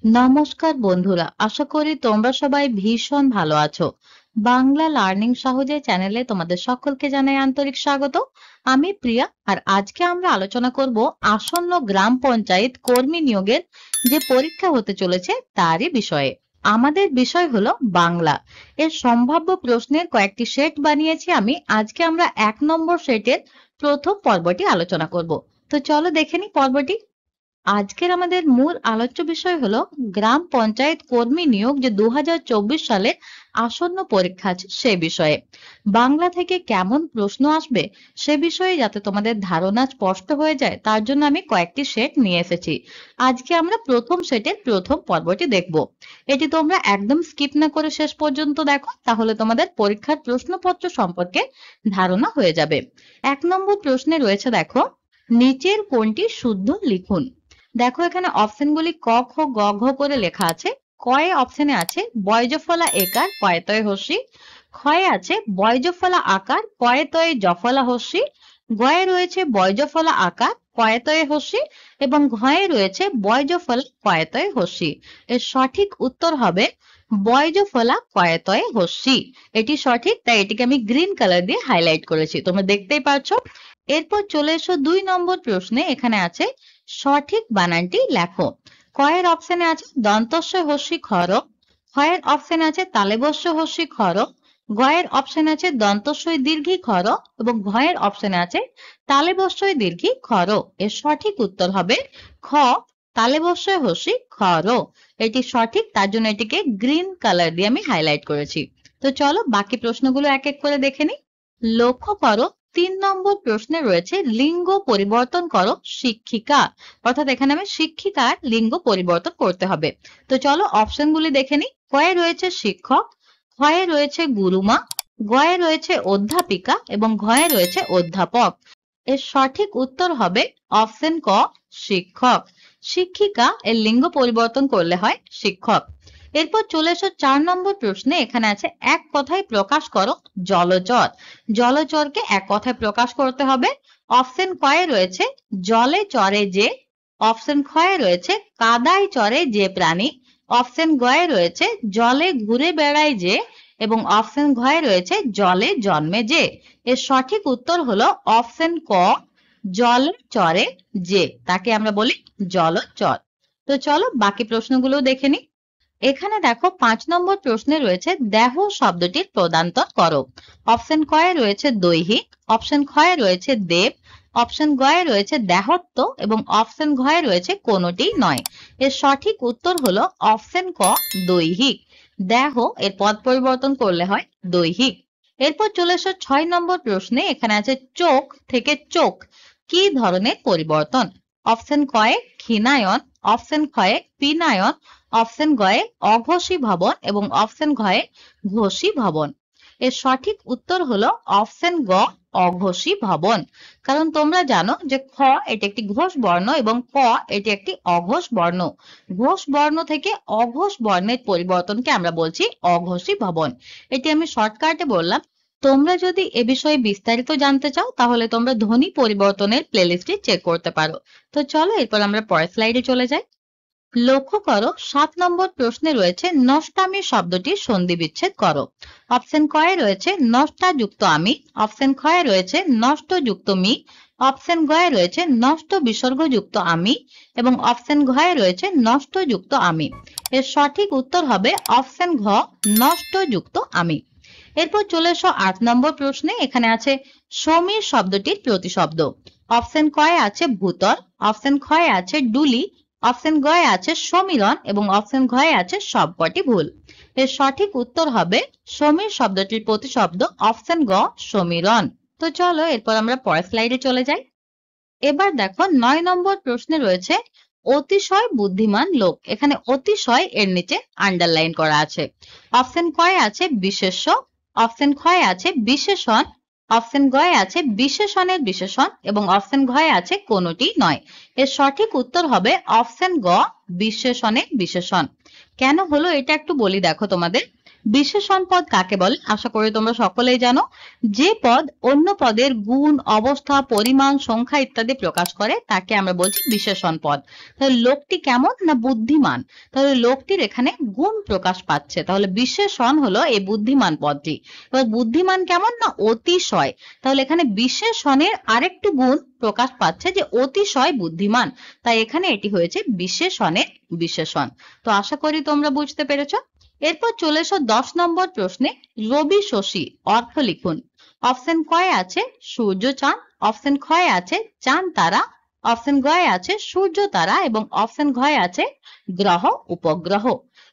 নমস্কার বন্ধুরা, আশা করি তোমরা সবাই ভীষণ ভালো আছো। বাংলা লার্নিং সহজে চ্যানেলে তোমাদের সকলকে জানাই আন্তরিক স্বাগত। আমি প্রিয়া, আর আজকে আমরা আলোচনা করব আসন্ন গ্রাম পঞ্চায়েত কর্মী নিয়োগের যে পরীক্ষা হতে চলেছে তারই বিষয়ে। আমাদের বিষয় হলো বাংলা। এর সম্ভাব্য প্রশ্নের কয়েকটি সেট বানিয়েছি আমি। আজকে আমরা 1 নম্বর সেটের প্রথম পর্বটি আলোচনা করব। তো চলো দেখে নিই পর্বটি। আজকের আমাদের মূল আলোচ্য বিষয় হলো গ্রাম পঞ্চায়েত কর্মী নিয়োগ যে 2024 সালে আসন্ন পরীক্ষা আছে সে বিষয়ে। বাংলা থেকে কেমন প্রশ্ন আসবে সে বিষয়ে যাতে তোমাদের ধারণা স্পষ্ট হয়ে যায় তার জন্য আমি কয়েকটি সেট নিয়ে এসেছি। আজকে আমরা প্রথম সেটের প্রথম পর্বটি দেখব। এটি তোমরা একদম স্কিপ না করে শেষ পর্যন্ত দেখো, তাহলে তোমাদের পরীক্ষার প্রশ্নপত্র সম্পর্কে ধারণা হয়ে যাবে। 1 নম্বর প্রশ্নে রয়েছে, দেখো, নিচের কোনটি শুদ্ধ লিখুন। দেখো এখানে অপশনগুলি ক খ গ ঘ করে লেখা আছে। কয়ে অপশনে আছে বয়জফলা একার কয়তয় হস্যি, ক্ষয়ে আছে বয়জফলা আকার কয়তয়ে জফলা হস্যি, গয়ে রয়েছে বয়জফলা আকার কয়তয়ে হস্যি এবং ঘয়ে রয়েছে বয়জফলা কয়তয়ে হস্যি। এর সঠিক উত্তর হবে বয়জফলা কয়তয়ে হস্যি। এটি সঠিক, তাই এটিকে আমি গ্রিন কালার দিয়ে হাইলাইট করেছি, তোমরা দেখতেই পাচ্ছ। এরপর চলে এসো 2 নম্বর প্রশ্নে। এখানে আছে সঠিক বানানটি লেখো। কয়ের অপশনে আছে দন্তস্ব হস্যি খর, ক্ষয়ের অপশনে আছে তালেবস্য হস্যি খর, গয়ের অপশনে আছে দন্তস্বই দীর্ঘি খর এবং ঘয়ের অপশনে আছে তালেবস্যই দীর্ঘি খর। এর সঠিক উত্তর হবে খ, তালেবস্য হস্যি খর। এটি সঠিক, তার জন্য এটিকে গ্রিন কালার দিয়ে আমি হাইলাইট করেছি। তো চলো বাকি প্রশ্নগুলো এক এক করে দেখে নিই। লক্ষ্য করো 3 নম্বর প্রশ্নে রয়েছে লিঙ্গ পরিবর্তন করো শিক্ষিকা, অর্থাৎ এখানে আমি শিক্ষিকার লিঙ্গ পরিবর্তন করতে হবে। তো চলো অপশনগুলি দেখে নিই। কয়ে রয়েছে শিক্ষক, ক্ষয়ে রয়েছে গুরুমা, গয়ে রয়েছে অধ্যাপিকা এবং ঘয়ে রয়েছে অধ্যাপক। এর সঠিক উত্তর হবে অপশন ক, শিক্ষক। শিক্ষিকা এর লিঙ্গ পরিবর্তন করলে হয় শিক্ষক। এরপর চলে এসো 4 নম্বর প্রশ্নে। এখানে আছে এক কথায় প্রকাশ করো জলচর। জলচরকে এক কথায় প্রকাশ করতে হবে। অপশন কয়ে রয়েছে জলে চরে যে, অপশন খয়ে রয়েছে কাদায় চরে যে প্রাণী, অপশন গয়ে রয়েছে জলে ঘুরে বেড়ায় যে এবং অপশন ঘয়ে রয়েছে জলে জন্মে যে। এর সঠিক উত্তর হলো অপশন ক, জলে চরে যে, তাকে আমরা বলি জলচর। তো চলো বাকি প্রশ্নগুলো দেখে নিই। এখানে দেখো 5 নম্বর প্রশ্নে রয়েছে দেহ শব্দটির প্রদান্তর করো। অপশন কয়ে রয়েছে দৈহিক, অপশন খয়ে রয়েছে দেব, অপশন গয়ে রয়েছে দেহত্ব এবং অপশন ঘয়ে রয়েছে কোনোটি নয়। এর সঠিক উত্তর হলো অপশন ক, দৈহিক। দেহ এর পদ পরিবর্তন করলে হয় দৈহিক। এরপর চলে এসো 6 নম্বর প্রশ্নে। এখানে আছে চোখ থেকে চোখ কি ধরনের পরিবর্তন। অপশন কয়ে ক্ষীণায়ন, অপশন খয়ে পিনায়ন, অপশন গয়ে অঘোষী ভবন এবং অপশন ঘয়ে ঘোষী ভবন। এর সঠিক উত্তর হলো অপশন গ, অঘোষী ভবন। কারণ তোমরা জানো যে খ এটি একটি ঘোষ বর্ণ এবং ক এটি একটি অঘোষ বর্ণ। ঘোষ বর্ণ থেকে অঘোষ বর্ণের পরিবর্তনকে আমরা বলছি অঘোষী ভবন। এটি আমি শর্টকাটে বললাম। তোমরা যদি এ বিষয়ে বিস্তারিত জানতে চাও তাহলে তোমরা ধ্বনি পরিবর্তনের প্লেলিস্টটি চেক করতে পারো। তো চলো এরপর আমরা পরের স্লাইডে চলে যাই। লক্ষ্য করো 7 নম্বর প্রশ্নে রয়েছে নষ্টামি শব্দটির সন্ধি বিচ্ছেদ করো। অপশন কয়ে রয়েছে নষ্টা যুক্ত আমি, অপশন খয়ে রয়েছে নষ্ট যুক্ত মি, অপশন গয়ে রয়েছে নষ্ট বিসর্গ যুক্ত আমি এবং অপশন ঘয়ে রয়েছে নষ্ট যুক্ত আমি। এর সঠিক উত্তর হবে অপশন ঘ, নষ্ট যুক্ত আমি। এরপর চলে এসো 8 নম্বর প্রশ্নে। এখানে আছে সমীর শব্দটির প্রতিশব্দ। অপশন কয়ে আছে ভূতল, অপশন খয়ে আছে ডুলি, অপশন গয়ে আছে সমীরণ এবং অপশন ঘয়ে আছে সবকটি ভুল। এর সঠিক উত্তর হবে সমীর শব্দটির প্রতিশব্দ অপশন গ, সমীরণ। তো চলো এরপর আমরা পরের স্লাইডে চলে যাই। এবার দেখো 9 নম্বর প্রশ্নে রয়েছে অতিশয় বুদ্ধিমান লোক। এখানে অতিশয় এর নিচে আন্ডারলাইন করা আছে। অপশন কয়ে আছে বিশেষ্য, অপশন খয়ে আছে বিশেষণ, অপশন গয়ে আছে বিশেষণের বিশেষণ এবং অপশন ঘয়ে আছে কোনোটি নয়। এর সঠিক উত্তর হবে অপশন গ, বিশেষণের বিশেষণ। কেন হলো এটা একটু বলি দেখো তোমাদের। বিশেষণ পদ কাকে বলে? আশা করি তোমরা সকলেই জানো। যে পদ অন্য পদের গুণ, অবস্থা, পরিমাণ, সংখ্যা ইত্যাদি প্রকাশ করে তাকে আমরা বলছি বিশেষণ পদ। তাহলে লোকটি কেমন? না বুদ্ধিমান। তাহলে লোকটির এখানে গুণ প্রকাশ পাচ্ছে, তাহলে বিশেষণ হলো এই বুদ্ধিমান পদটি। এবার বুদ্ধিমান কেমন? না অতিশয়। তাহলে এখানে বিশেষণের আরেকটু গুণ প্রকাশ পাচ্ছে যে অতিশয় বুদ্ধিমান, তাই এখানে এটি হয়েছে বিশেষণের বিশেষণ। তো আশা করি তোমরা বুঝতে পেরেছো। এরপর চলে এসো 10 নম্বর প্রশ্নে। রবি শশী অর্থ লিখুন। অপশন কয়ে আছে সূর্য চাঁদ, অপশন খয়ে আছে চাঁদ তারা, অপশন গয়ে আছে সূর্য তারা এবং অপশন ঘয়ে আছে গ্রহ উপগ্রহ।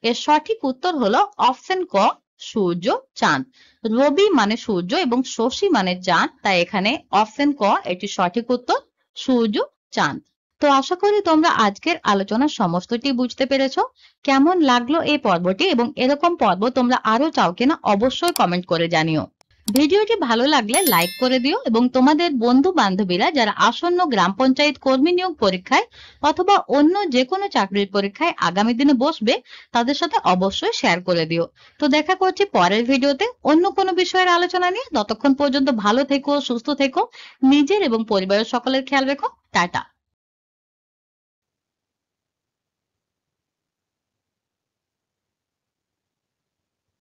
এর সঠিক উত্তর হলো অপশন ক সূর্য চাঁদ। রবি মানে সূর্য এবং শশী মানে চাঁদ, তাই এখানে অপশন ক এটি সঠিক উত্তর, সূর্য চাঁদ। তো আশা করি তোমরা আজকের আলোচনার সমস্তটি বুঝতে পেরেছো। কেমন লাগলো এই পর্বটি এবং এরকম পর্ব তোমরা আরো চাও কিনা অবশ্যই কমেন্ট করে জানিও। ভিডিওটি ভালো লাগলে লাইক করে দিও এবং তোমাদের বন্ধু বান্ধবীরা যারা আসন্ন গ্রাম পঞ্চায়েত কর্মী নিয়োগ পরীক্ষায় অথবা অন্য যে কোনো চাকরির পরীক্ষায় আগামী দিনে বসবে তাদের সাথে অবশ্যই শেয়ার করে দিও। তো দেখা করছি পরের ভিডিওতে অন্য কোনো বিষয়ের আলোচনা নিয়ে। ততক্ষণ পর্যন্ত ভালো থেকো, সুস্থ থেকো, নিজের এবং পরিবারের সকলের খেয়াল রেখো। টাটা।